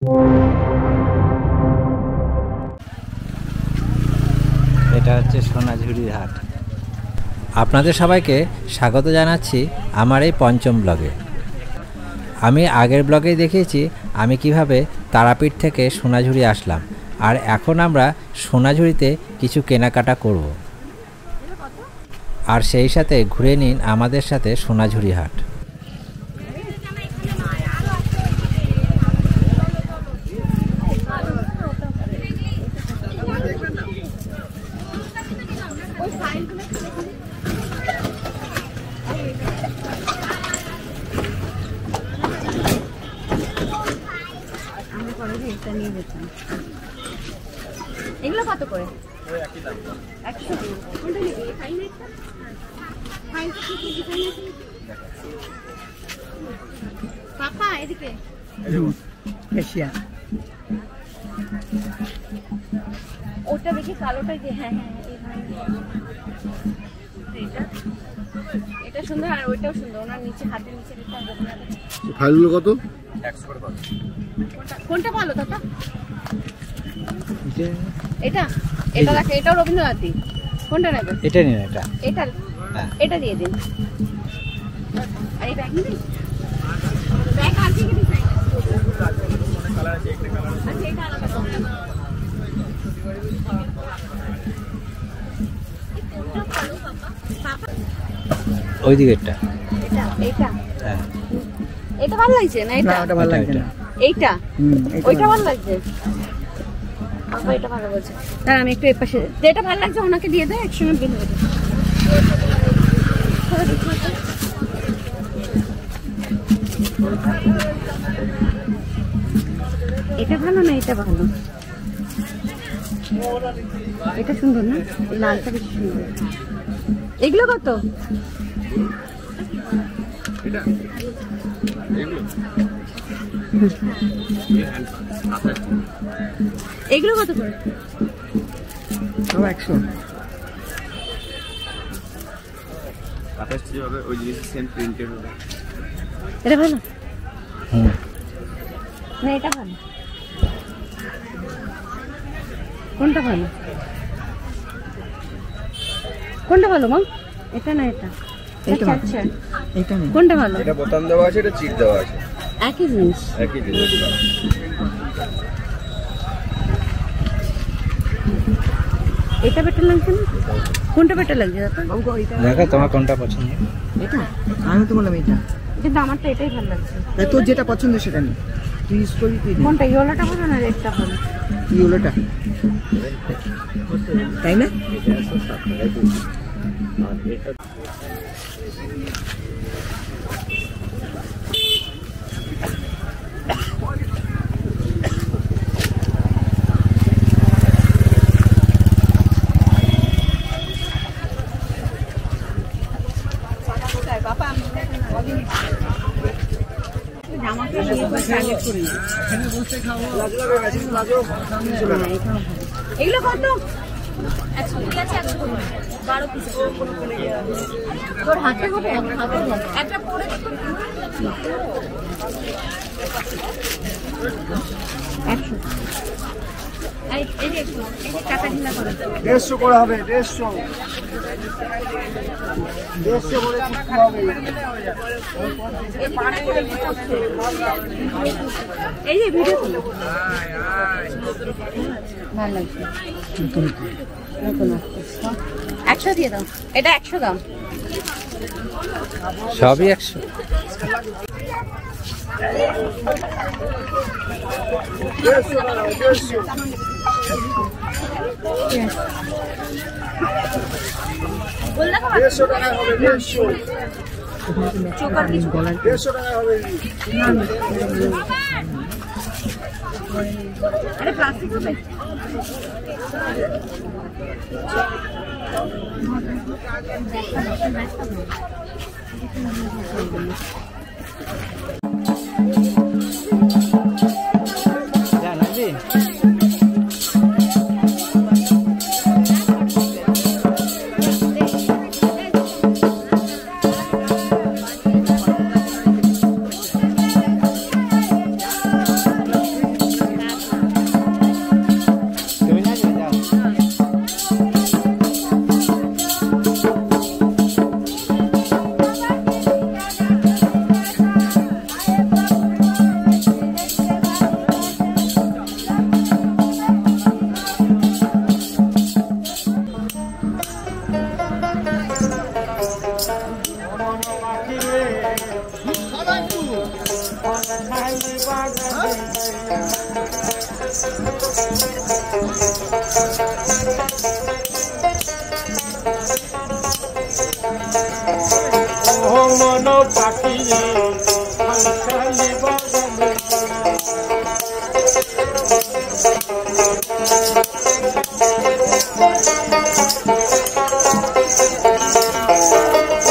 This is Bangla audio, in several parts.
এটা হচ্ছে সোনাঝুরির হাট। আপনাদের সবাইকে স্বাগত জানাচ্ছি আমার এই পঞ্চম ব্লগে। আমি আগের ব্লগেই দেখিয়েছি আমি কিভাবে তারাপীঠ থেকে সোনাঝুরি আসলাম, আর এখন আমরা সোনাঝুরিতে কিছু কেনাকাটা করব, আর সেই সাথে ঘুরে নিন আমাদের সাথে সোনাঝুরি হাট। এগুলো কত করে? পাপা এদিকে ওটা দেখি কালোটা যে হ্যাঁ এটা সুন্দর, আর ওইটাও সুন্দর। ওনার নিচে হাতের নিচে ফাইলগুলো কত? 100 করে। কোনটা ভালো দাদা? এটা এটা রাখে, এটাও রবীন্দ্রনাথী। কোনটা নেবে? এটা নিন। এটা এটা দিয়ে দিন। আর এই ব্যাগ নিবি? ব্যাগ আর কি ডিজাইন কালার আছে? একটা কালার আছে, এটা আলাদা কালার। ওই দিকেরটা। এটা হ্যাঁ, এটা ভালো লাগছে না? এটা ওটা ভালো লাগছে না। এইটা ওইটা ভালো লাগছে। বাবা এটা ভালো বলছে। তার আমি একটু এপাশে যেটা ভালো লাগছে ওনাকে দিয়ে দেয়, একসঙ্গে বিল হয়ে যাবে। এটা ভালো না এটা ভালো? এটা সুন্দর না? এই লালটা বেশি সুন্দর। এগুলো কত? এগুলো কত করে? 100। ওই জিনিসের সেম প্রিন্টের হবে। এটা ভালো না এটা ভালো? কোনটা ভালো? কোনটা ভালো মা? এটা না এটা? আচ্ছা এটা না। কোনটা ভালো? এটা বোতাম দেওয়া আছে, এটা চিট দেওয়া আছে। একই জিনিস। এটা বেটার লাগছে না? কোনটা বেটার লাগছে দাদা? দেখো তোমার কোনটা পছন্দ। এটা আমি তো বললাম এটা, কিন্তু আমার তো এটাই ভালো লাগছে। তোর যেটা পছন্দ সেটা নে। তুই ইউজ করবি তুই। কোনটা? ইয়েলোটা ভালো না রেডটা ভালো? ইয়েলোটা, তাই না? এগুলো কত? 12 পিস। তোর হাতে হবে? একটা পরে 100। এই যে টাকা ঢিলা করে 150 করে হবে। 150 করে চুক্তি হবে। এই যে ভিডিও ভালো লাগছে। নতুন 100 দিয়ে দাও। এটা 100 দাও। সবই 100। প্লাস্টিক হবে?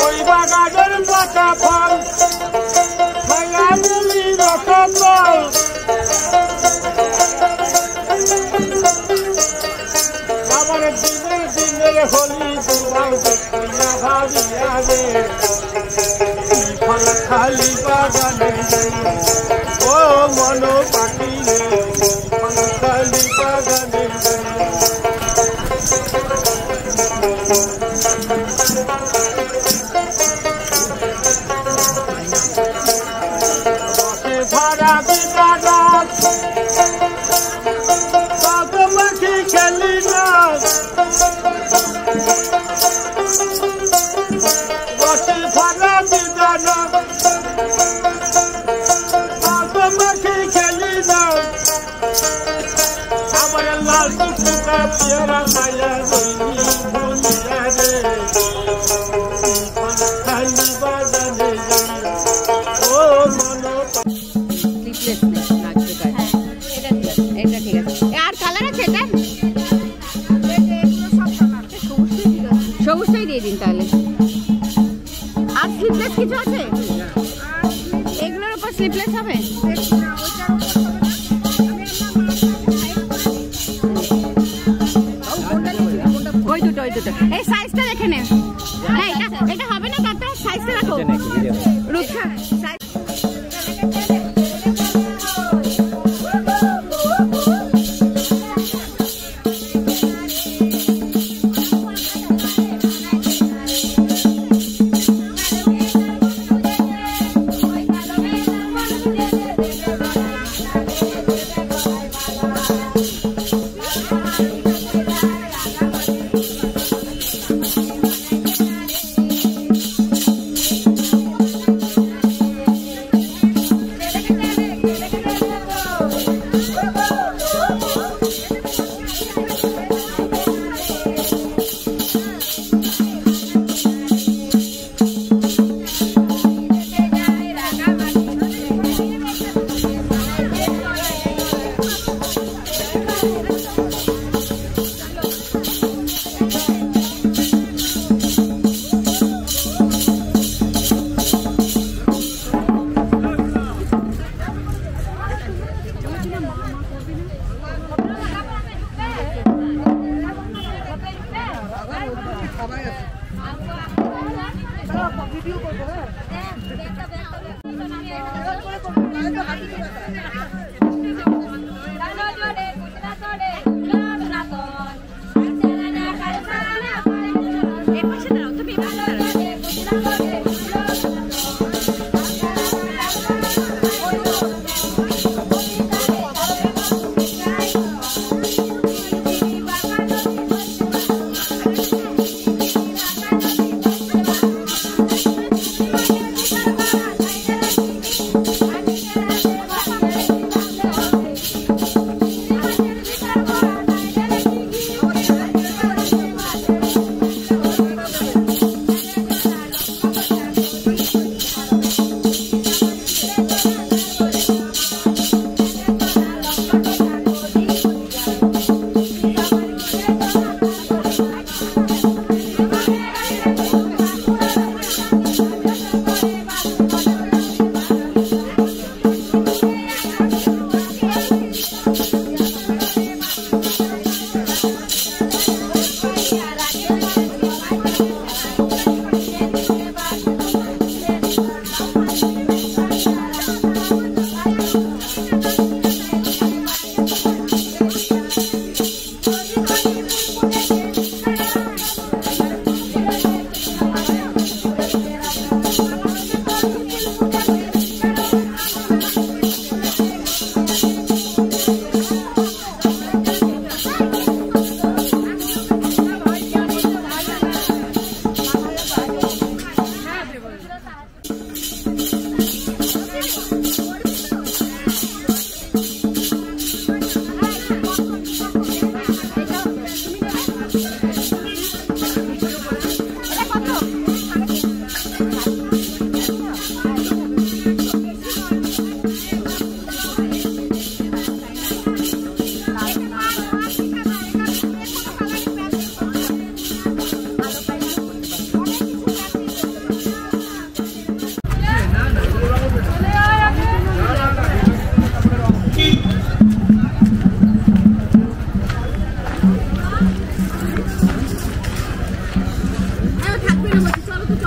ওই বাগানের পাতা ফল খাইয়া দিলি রকতল আমার দিনের দিনের হলি দুবার দেখিয়া ভাবিয়া রে ফল খালি বাগানে ও মন পাখি রে ফল খালি বাগানে ভাড়া বিনা গাছ কত পাখি খেলি গাছ বসে ভাড়া বিনা গাছ কত পাখি খেলি গাছ আমার লাল টুকটা পেয়ারা মায়া রইনি ভুলিয়া রে খালি বাজানে ও মন এটা ঠিক আছে। আর কালার আছে এটা? সবুজটাই দিয়ে দিন তাহলে। আর স্লিপলেস কিছু আছে? এগুলোর উপর স্লিপলেস হবে? ওই দুটো এই সাইজটা দেখে নেন। না এটা হবে না কাটা, সাইজটা রাখো রুক্ষা সাইজ।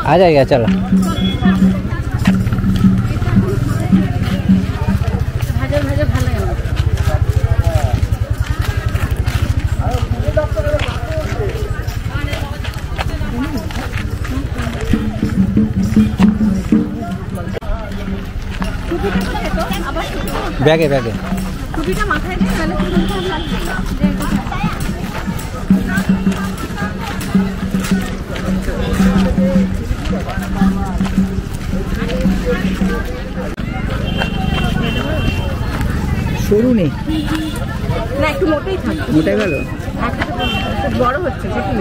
आ जाएगा चलो। ভাজা ভাজা ভালো লাগে না। बैगे बैगे টুপিটা মাথায় দিয়ে তাহলে কি বলতে হবে লাগবে। সরু নেই, না একটু মোটাই থাকে। মোটা গেল। খুব বড় হচ্ছে সেটি।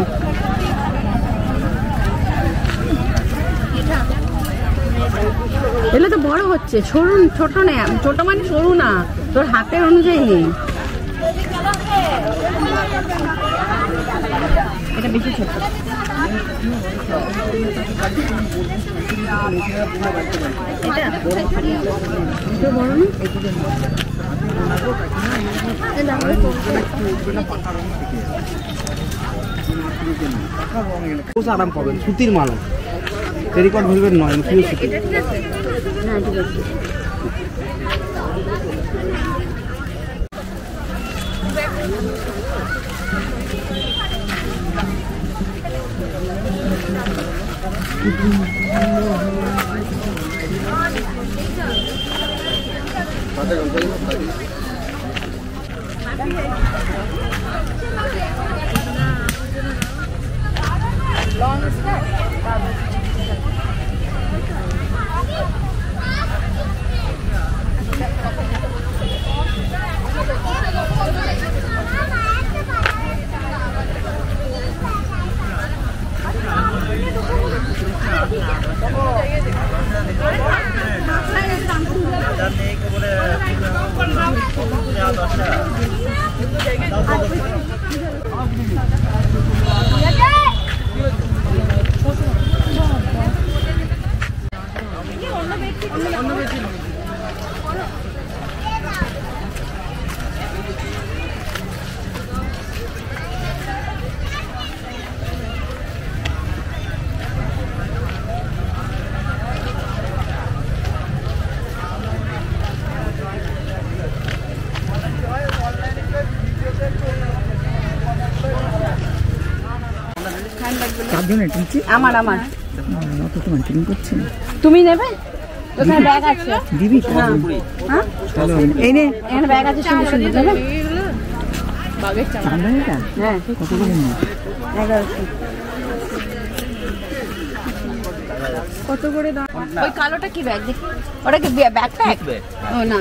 এগুলো তো বড় হচ্ছে, সরু ছোট নেই, ছোট মানে সরু না, তোর হাতের অনুযায়ী নেই। এটা বেশি ছোট। এটা বড় না? আরাম পাবেন, সুতির মাল, টেরিকট ভেলভেট নয়, পিওর সুতি। এটা ঠিক আছে? হ্যাঁ ঠিক আছে। চারজনের টিনছি আমার আমার অত তো মার্কেটিং করছে না। তুমি নেবে? ওখানে ব্যাগ আছে। দিবি হ্যাঁ হ্যাঁ তাহলে হবে না। এই নে এখানে ব্যাগ আছে, সুন্দর সুন্দর নেবে? চাঁদা এটা হ্যাঁ কত করে নিয়ে 1100। কত করে দাম? ওই কালোটা কি ব্যাগ দেখি? ওটা কি ব্যাকপ্যাক? ও না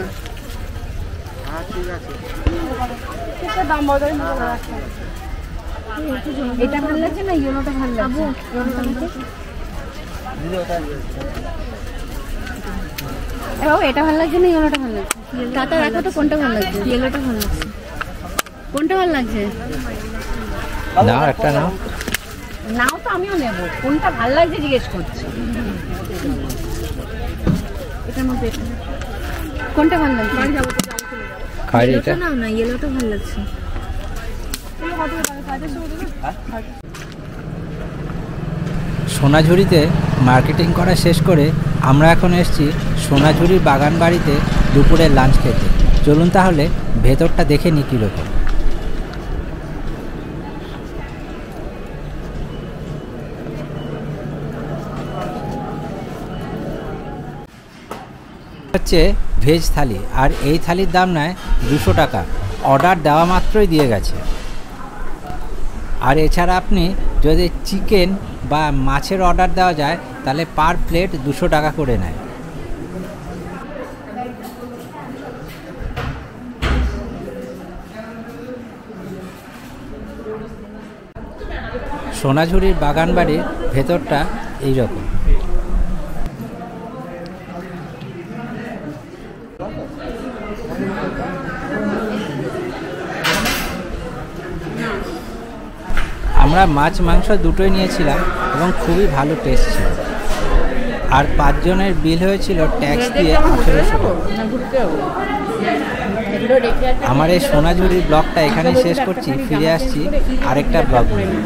এটা দাম বদল না। এটা ভালো লাগছে না ইয়েলোটা ভালো লাগছে? ইয়েলোটা দেখি। ও এটা ভালো লাগছে না ইয়েলোটা ভালো লাগছে? টাটা রাখো তো, কোনটা ভালো লাগছে? ইয়েলোটা ভালো লাগছে। কোনটা ভালো লাগছে? নাও একটা নাও। নাও তো আমিও নেব, কোনটা ভালো লাগছে জিজ্ঞেস করছি। এটার মধ্যে কোনটা ভালো লাগছে? খাই এটা নাও না, ইয়েলোটা ভালো লাগছে। সোনাঝুরিতে মার্কেটিং করা শেষ করে আমরা এখন এসেছি সোনাঝুরির বাগান বাড়িতে দুপুরের লাঞ্চ খেতে। চলুন তাহলে ভেতরটা দেখে নিই কীরকম। হচ্ছে ভেজ থালি, আর এই থালির দাম নেয় 200 টাকা। অর্ডার দেওয়া মাত্রই দিয়ে গেছে। আর এছাড়া আপনি যদি চিকেন বা মাছের অর্ডার দেওয়া যায় তাহলে পার প্লেট 200 টাকা করে নেয়। সোনাঝুরির বাগান বাড়ির ভেতরটা এইরকম। আমরা মাছ মাংস দুটোই নিয়েছিলাম এবং খুবই ভালো টেস্ট ছিল। আর 5 জনের বিল হয়েছিল ট্যাক্স দিয়ে 1800 টাকা। আমার এই সোনাঝুরির ব্লগটা এখানেই শেষ করছি। ফিরে আসছি আরেকটা ব্লগ নিয়ে।